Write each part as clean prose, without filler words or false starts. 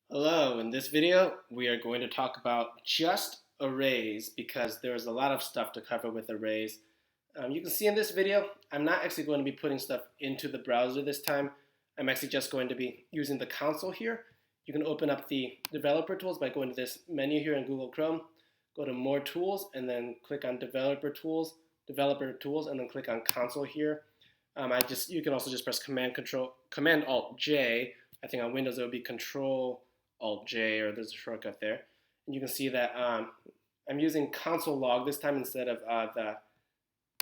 Hello, in this video we are going to talk about just arrays because there's a lot of stuff to cover with arrays. You can see in this video I'm not actually going to be putting stuff into the browser this time. I'm actually just going to be using the console here. You can open up the developer tools by going to this menu here in Google Chrome, go to more tools and then click on developer tools, and then click on console here. You can also just press Command Alt J. I think on Windows it would be Control Alt J, or there's a shortcut there. And you can see that I'm using console log this time instead of the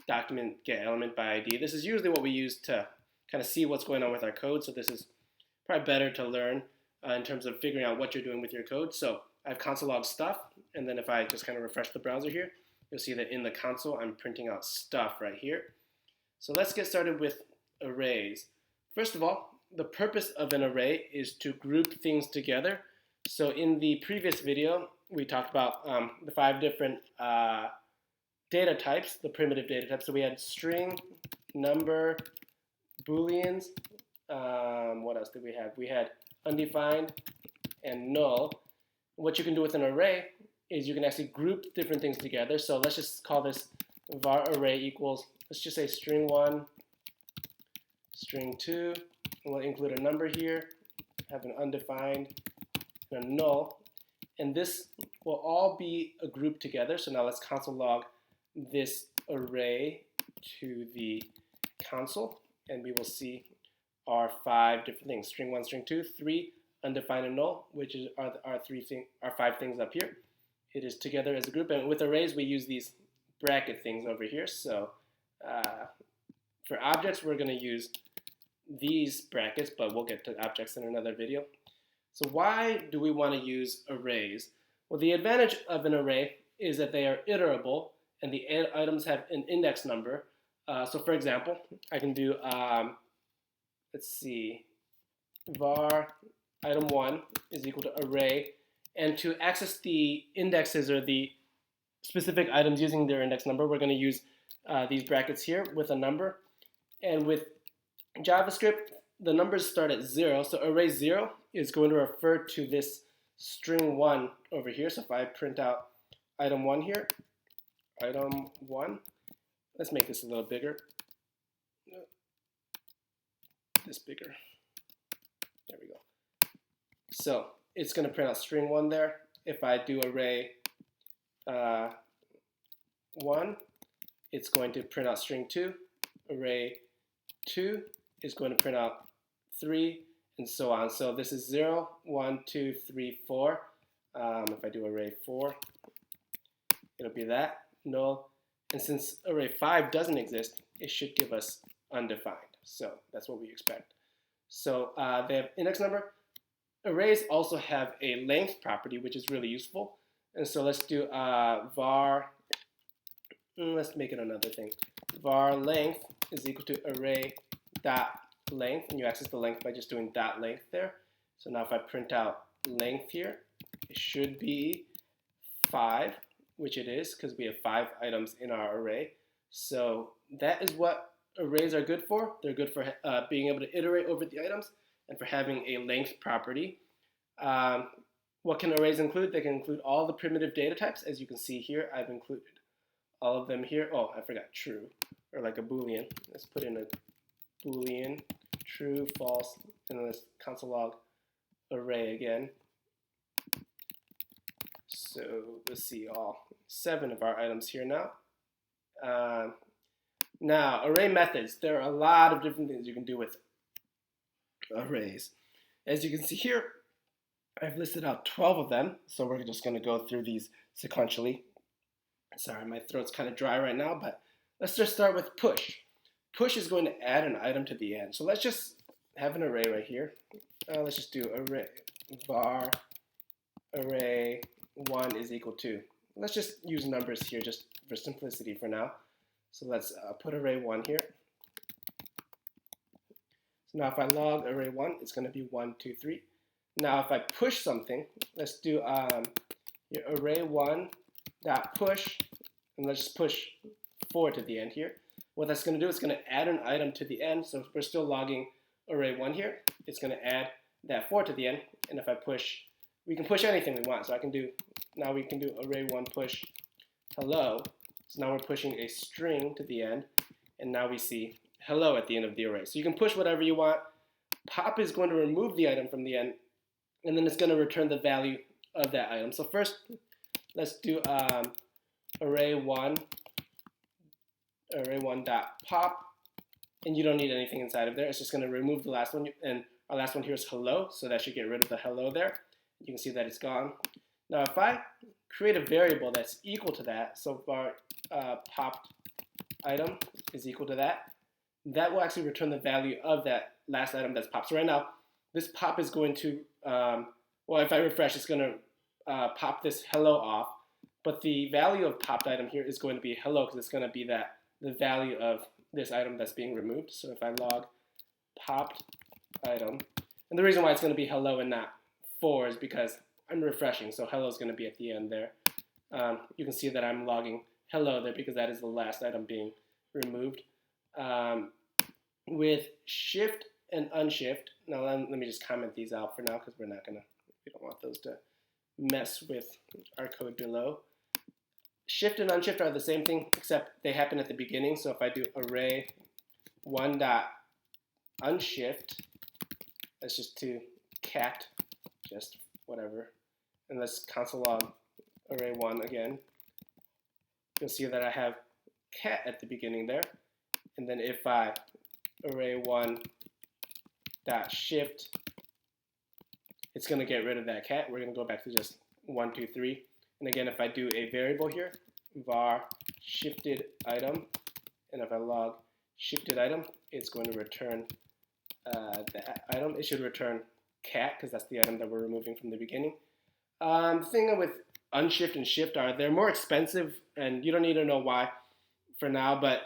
document get element by ID. This is usually what we use to kind of see what's going on with our code. So this is probably better to learn in terms of figuring out what you're doing with your code. So I have console log stuff, and then if I just kind of refresh the browser here, you'll see that in the console I'm printing out stuff right here. So let's get started with arrays. First of all, the purpose of an array is to group things together. So in the previous video, we talked about the 5 different data types, the primitive data types. So we had string, number, booleans. What else did we have? We had undefined and null. What you can do with an array is you can actually group different things together. So let's just call this var array equals, let's just say string 1, string 2, and we'll include a number here, have an undefined, and a null, and this will all be a group together. So now let's console log this array to the console, and we will see our 5 different things: string 1, string 2, 3, undefined, and null, which is our 5 things up here. It is together as a group, and with arrays we use these bracket things over here. So for objects we're going to use these brackets, but we'll get to objects in another video. So why do we want to use arrays? Well, the advantage of an array is that they are iterable and the items have an index number. So for example, I can do, let's see, var item 1 is equal to array, and to access the indexes or the specific items using their index number, we're going to use these brackets here with a number. And with JavaScript, the numbers start at 0, so array 0 is going to refer to this string 1 over here. So if I print out item 1 here, item 1, let's make this a little bigger. This bigger. There we go. So it's going to print out string 1 there. If I do array 1, it's going to print out string 2. Array 2 is going to print out 3, and so on. So this is 0, 1, 2, 3, 4. If I do array 4, it'll be that, null. And since array 5 doesn't exist, it should give us undefined. So that's what we expect. So they have index number. Arrays also have a length property, which is really useful. And so let's do var, let's make it another thing. Var length is equal to array dot length, and you access the length by just doing dot length there. So now if I print out length here, it should be 5, which it is because we have 5 items in our array. So that is what arrays are good for. They're good for being able to iterate over the items and for having a length property. What can arrays include? They can include all the primitive data types. As you can see here, I've included all of them here. Oh, I forgot true, or like a boolean. Let's put in a boolean, true, false, and then let's console log array again. So let's see all 7 of our items here now. Now, array methods. There are a lot of different things you can do with arrays. As you can see here, I've listed out 12 of them, so we're just going to go through these sequentially. Sorry, my throat's kind of dry right now, but let's just start with push. Push is going to add an item to the end. So let's just have an array right here. Let's just do array var array 1 is equal to. Let's just use numbers here just for simplicity for now. So let's put array 1 here. So now if I log array 1, it's going to be 1, 2, 3. Now if I push something, let's do your array 1 dot push, and let's just push 4 to the end here. What that's going to do is going to add an item to the end. So if we're still logging array 1 here, it's going to add that 4 to the end. And if I push we can push anything we want. So now we can do array1 push hello. So now we're pushing a string to the end, and now we see hello at the end of the array. So you can push whatever you want. Pop is going to remove the item from the end, and then it's going to return the value of that item. So first, let's do array1 dot pop, and you don't need anything inside of there. It's just going to remove the last one, and our last one here is hello, so that should get rid of the hello there. You can see that it's gone. Now if I create a variable that's equal to that, so our popped item is equal to that, that will actually return the value of that last item that's popped. So right now, this pop is going to, well, if I refresh, it's going to pop this hello off, but the value of popped item here is going to be hello because it's going to be the value of this item that's being removed. So if I log popped item, and the reason why it's going to be hello and not 4 is because I'm refreshing, so hello is going to be at the end there. You can see that I'm logging hello there because that is the last item being removed. With shift and unshift, now let me just comment these out for now because we don't want those to mess with our code below. Shift and unshift are the same thing, except they happen at the beginning. So if I do array1 dot unshift, let's just do cat, just whatever, and let's console log array1 again. You'll see that I have cat at the beginning there, and then if I array1 dot shift, it's going to get rid of that cat. We're going to go back to just 1, 2, 3. And again, if I do a variable here, var shifted item, and if I log shifted item, it's going to return the item. It should return cat because that's the item that we're removing from the beginning. The thing with unshift and shift are they're more expensive, and you don't need to know why for now, but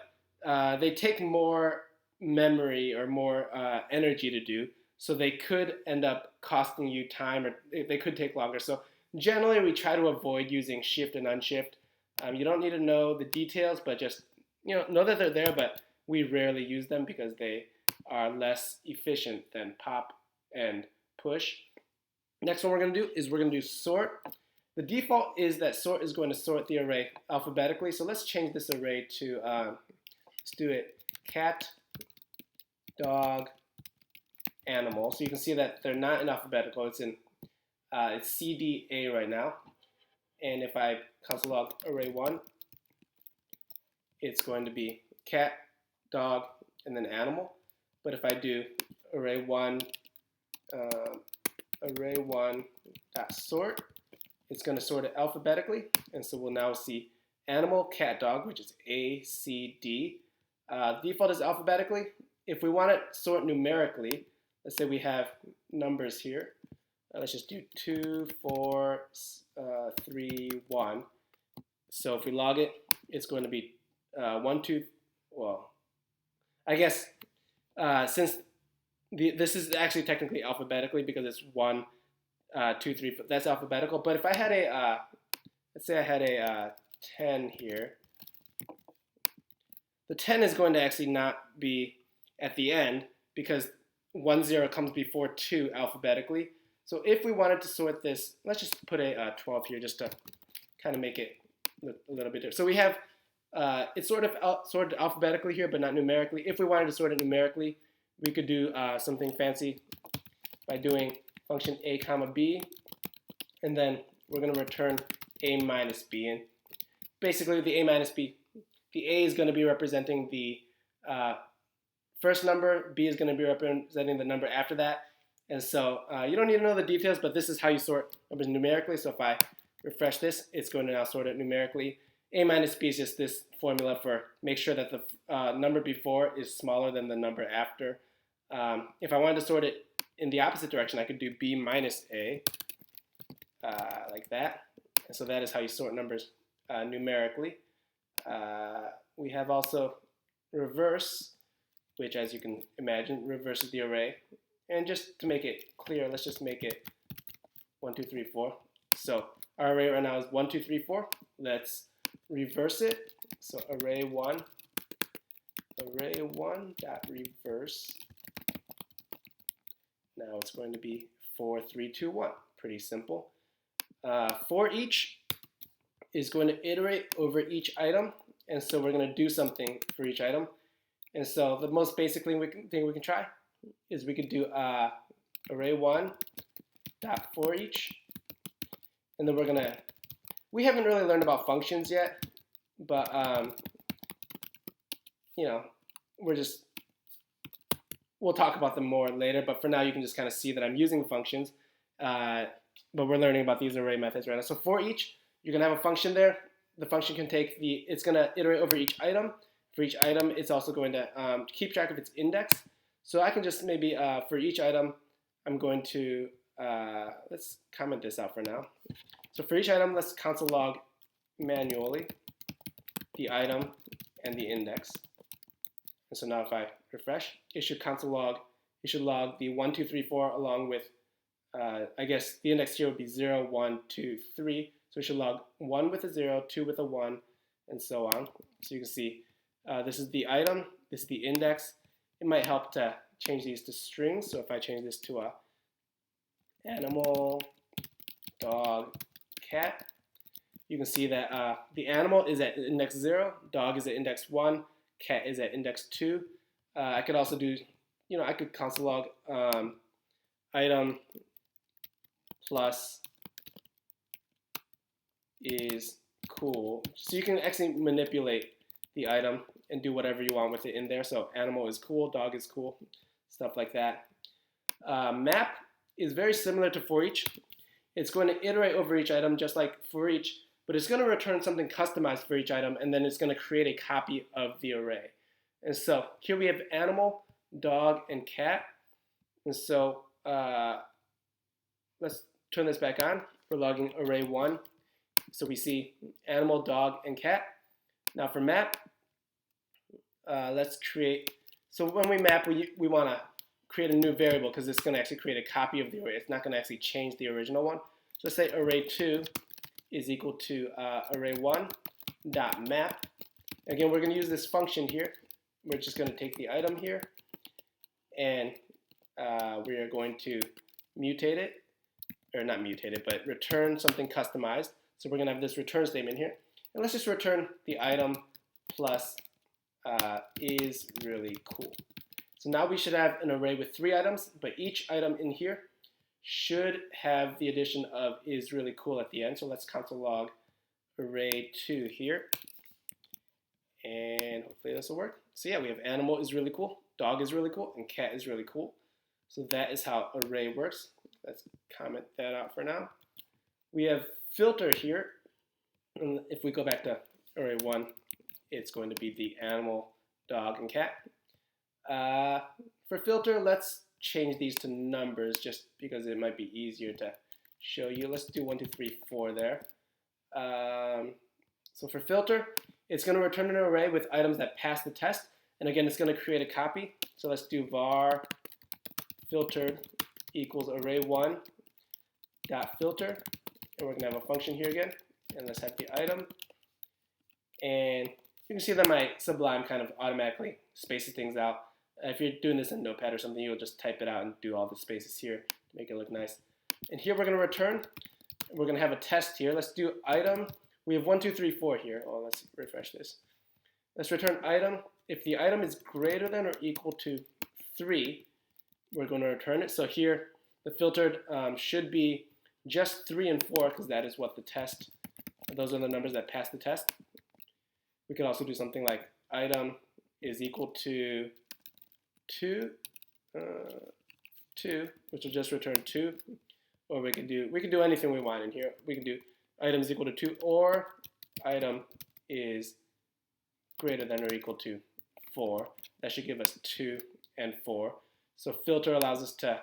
they take more memory or more energy to do, so they could end up costing you time, or they could take longer. So generally, we try to avoid using shift and unshift. You don't need to know the details, but just know that they're there, but we rarely use them because they are less efficient than pop and push. Next one we're going to do is we're going to do sort. The default is that sort is going to sort the array alphabetically. So let's change this array to, let's do it cat, dog, animal. So you can see that they're not in alphabetical. It's in it's CDA right now. And if I console log array1, it's going to be cat, dog, and then animal. But if I do array1 dot sort, it's going to sort it alphabetically, and so we'll now see animal, cat, dog, which is A, C, D. Default is alphabetically. If we want to sort numerically, let's say we have numbers here. Let's just do 2, 4, 3, 1. So if we log it, it's going to be 1, 2. Well, I guess since this is actually technically alphabetically because it's 1, 2, 3. That's alphabetical. But if I had a, let's say I had a 10 here, the 10 is going to actually not be at the end because 1, 0 comes before 2 alphabetically. So if we wanted to sort this, let's just put a 12 here just to kind of make it look a little bit different. So we have, it's sort of sorted alphabetically here, but not numerically. If we wanted to sort it numerically, we could do something fancy by doing function a comma b, and then we're going to return a minus b. And basically the a minus b, the a is going to be representing the first number, b is going to be representing the number after that. And so you don't need to know the details, but this is how you sort numbers numerically. So if I refresh this, it's going to now sort it numerically. A minus b is just this formula for make sure that the number before is smaller than the number after. If I wanted to sort it in the opposite direction, I could do b minus a, like that. And so that is how you sort numbers numerically. We have also reverse, which, as you can imagine, reverses the array. And just to make it clear, let's just make it 1, 2, 3, 4. So our array right now is 1, 2, 3, 4. Let's reverse it. So array1 dot reverse. Now it's going to be 4, 3, 2, 1 pretty simple. ForEach is going to iterate over each item, and so we're going to do something for each item. And so the most basic thing we can try is we could do array1 dot forEach, and then we haven't really learned about functions yet, but you know, we'll talk about them more later, but for now you can just kind of see that I'm using functions, but we're learning about these array methods right now. So for each, you're going to have a function there. The function can it's going to iterate over each item. For each item, it's also going to keep track of its index. So I can just maybe, for each item, I'm going to, let's comment this out for now. So for each item, let's console log manually the item and the index. And so now if I refresh, it should log the 1, 2, 3, 4 along with, I guess the index here would be 0, 1, 2, 3. So it should log 1 with a 0, 2 with a 1, and so on. So you can see this is the item, this is the index. It might help to change these to strings. So if I change this to a animal, dog, cat, you can see that the animal is at index 0, dog is at index 1, cat is at index 2. I could also do, I could console log item plus is cool. So you can actually manipulate the item and do whatever you want with it in there. So animal is cool, dog is cool, stuff like that. Map is very similar to forEach. It's going to iterate over each item just like forEach, but it's going to return something customized for each item, and then it's going to create a copy of the array. And so here we have animal, dog, and cat. And so let's turn this back on. We're logging array1. So we see animal, dog, and cat. Now for map, let's create, so when we map, we want to create a new variable because it's going to actually create a copy of the array. It's not going to actually change the original one. So let's say array2 is equal to array1 dot map. Again, we're going to use this function here. We're just going to take the item here, and we are going to mutate it, or not mutate it, but return something customized. So we're going to have this return statement here, and let's just return the item plus is really cool. So now we should have an array with 3 items, but each item in here should have the addition of is really cool at the end. So let's console log array2 here, and hopefully this will work. So yeah, we have animal is really cool, dog is really cool, and cat is really cool. So that is how array works. Let's comment that out for now. We have filter here, and if we go back to array1, it's going to be the animal, dog, and cat. For filter, let's change these to numbers just because it might be easier to show you. Let's do 1, 2, 3, 4 there. So for filter, it's going to return an array with items that pass the test, and again, it's going to create a copy. So let's do var filtered equals array1 dot filter, and we're going to have a function here again, and let's have the item, and you can see that my Sublime kind of automatically spaces things out. If you're doing this in Notepad or something, you'll just type it out and do all the spaces here to make it look nice. And here we're going to return, we're going to have a test here. Let's do item. We have 1, 2, 3, 4 here. Oh, let's refresh this. Let's return item. If the item is greater than or equal to 3, we're going to return it. So here, the filtered should be just 3 and 4 because that is what the test, those are the numbers that pass the test. We could also do something like item is equal to 2, which will just return 2. Or we could do anything we want in here. We can do item is equal to 2, or item is greater than or equal to 4. That should give us 2 and 4. So filter allows us to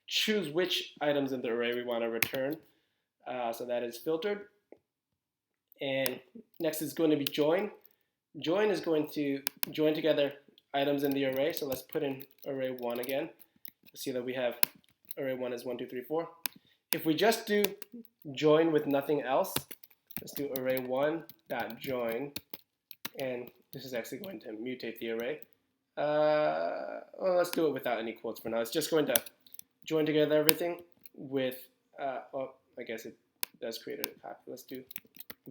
choose which items in the array we want to return. So that is filtered. And next is going to be join. Join is going to join together items in the array. So let's put in array1 again. See that we have array1 is 1, 2, 3, 4. If we just do join with nothing else, let's do array1 dot join, and this is actually going to mutate the array. Well, let's do it without any quotes for now. It's just going to join together everything with well, I guess it does create a copy. Let's do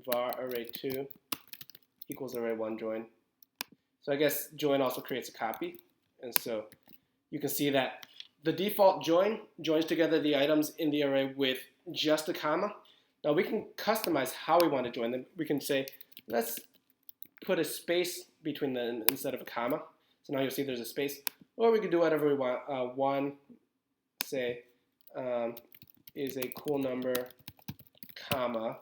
var array2 equals array1 join. So I guess join also creates a copy. And so you can see that the default join joins together the items in the array with just a comma. Now we can customize how we want to join them. We can say, let's put a space between them instead of a comma. So now you'll see there's a space. Or we can do whatever we want. One, say, is a cool number, comma.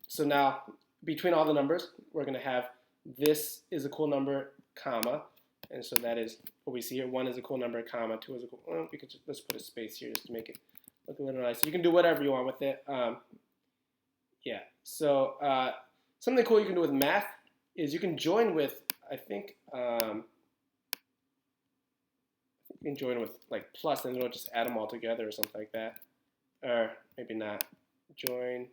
So now between all the numbers, we're going to have this is a cool number, comma. And so that is what we see here. 1 is a cool number, comma. 2 is a cool. Well, we could just, let's put a space here just to make it look a little nice. You can do whatever you want with it. Yeah. So something cool you can do with math is you can join with, I think you can join with like plus, and it'll just add them all together or something like that. Or maybe not. Join.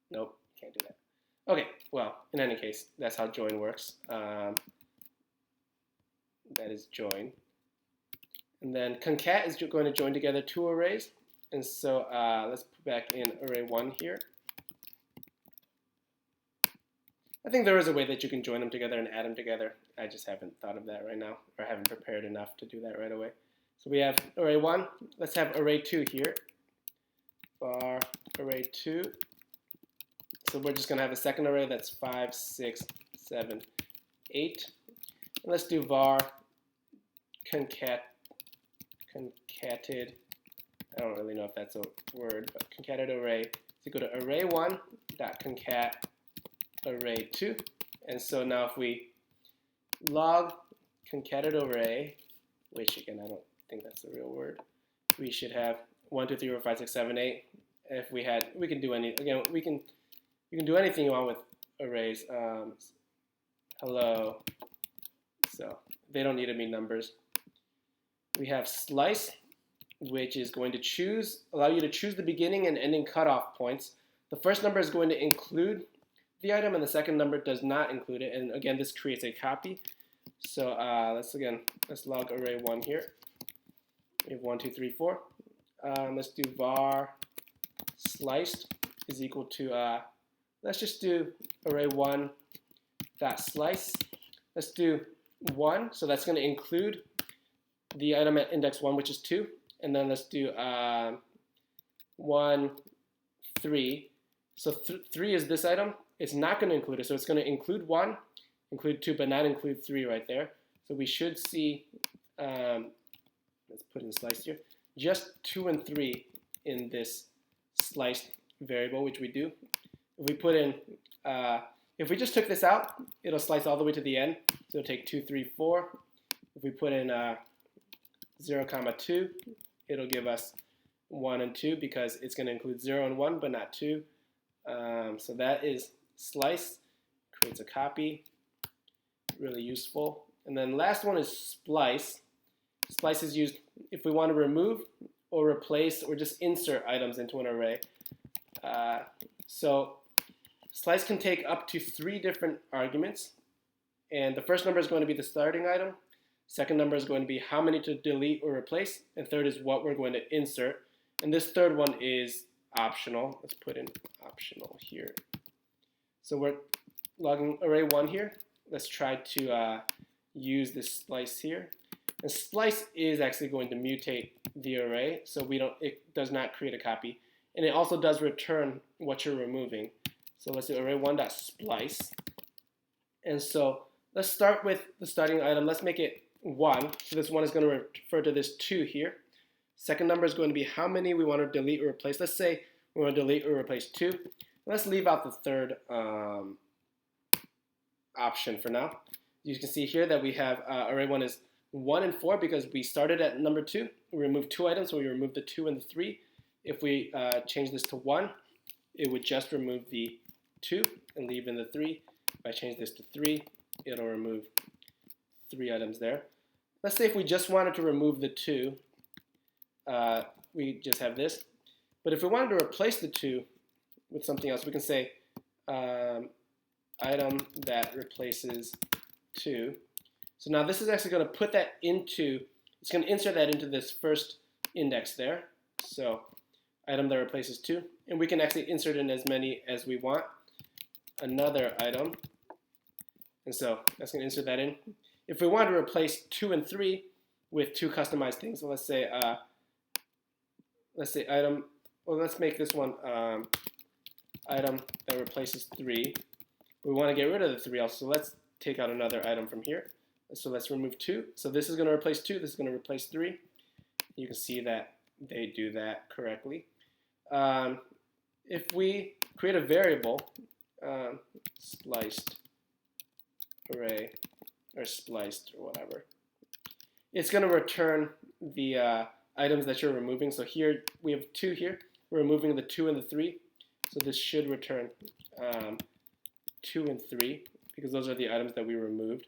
Nope, can't do that. Okay, well, in any case, that's how join works. That is join. And then concat is going to join together two arrays. And so let's put back in array 1 here. I think there is a way that you can join them together and add them together. I just haven't thought of that right now, or haven't prepared enough to do that right away. So we have array 1. Let's have array 2 here. Var array 2. So we're just going to have a second array that's 5, 6, 7, 8. And let's do var concated. I don't really know if that's a word, but concated array is equal to array1 dot concat array 2. And so now if we log concated array, which again I don't think that's a real word, we should have 1, 2, 3, 4, 5, 6, 7, 8. If we had, we can do any, again, you can do anything you want with arrays. Hello. So they don't need to be numbers. We have slice, which is going to allow you to choose the beginning and ending cutoff points. The first number is going to include the item, and the second number does not include it. And again, this creates a copy. So let's log array 1 here. We have 1, 2, 3, 4. Let's do var sliced is equal to let's just do array 1 dot slice. Let's do 1, so that's going to include the item at index 1, which is 2, and then let's do 1, 3. So 3 is this item. It's not going to include it, so it's going to include 1, include 2, but not include 3 right there. So we should see, let's put in sliced here, just 2 and 3 in this sliced variable, which we do. If we put in, if we just took this out, it'll slice all the way to the end. So it'll take 2, 3, 4. If we put in 0, 2, it'll give us 1 and 2 because it's going to include 0 and 1, but not 2. So that is slice, creates a copy, really useful. And then last one is splice. Splice is used if we want to remove or replace or just insert items into an array. So slice can take up to 3 different arguments. And the first number is going to be the starting item. Second number is going to be how many to delete or replace. And third is what we're going to insert. And this third one is optional. Let's put in optional here. So we're logging array 1 here. Let's try to use this splice here. And splice is actually going to mutate the array, so it does not create a copy. And it also does return what you're removing. So let's do array1.splice. And so let's start with the starting item. Let's make it 1. So this 1 is going to refer to this 2 here. Second number is going to be how many we want to delete or replace. Let's say we want to delete or replace 2. Let's leave out the third option for now. You can see here that we have array1 is 1 and 4 because we started at number 2. We removed 2 items, so we removed the 2 and the 3. If we change this to 1, it would just remove the 2 and leave in the 3. If I change this to 3, it'll remove 3 items there. Let's say if we just wanted to remove the 2, we just have this. But if we wanted to replace the 2 with something else, we can say item that replaces 2. So now this is actually going to put that into it's going to insert that into this first index there. So item that replaces 2. And we can actually insert in as many as we want. Another item. And so that's going to insert that in. If we want to replace 2 and 3 with 2 customized things, so let's say item, well, let's make this one item that replaces 3. We want to get rid of the 3 also, so let's take out another item from here. So let's remove 2. So this is going to replace 2, this is going to replace 3. You can see that they do that correctly. If we create a variable, spliced array, or spliced, or whatever, it's going to return the items that you're removing. So here we have 2 here. We're removing the 2 and the 3. So this should return 2 and 3 because those are the items that we removed.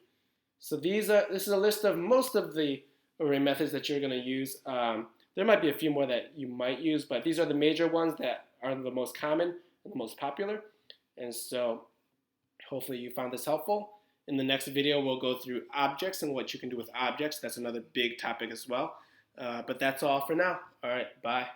So this is a list of most of the array methods that you're going to use. There might be a few more that you might use, but these are the major ones that are the most common and the most popular. And so hopefully you found this helpful. In the next video, we'll go through objects and what you can do with objects. That's another big topic as well. But that's all for now. All right, bye.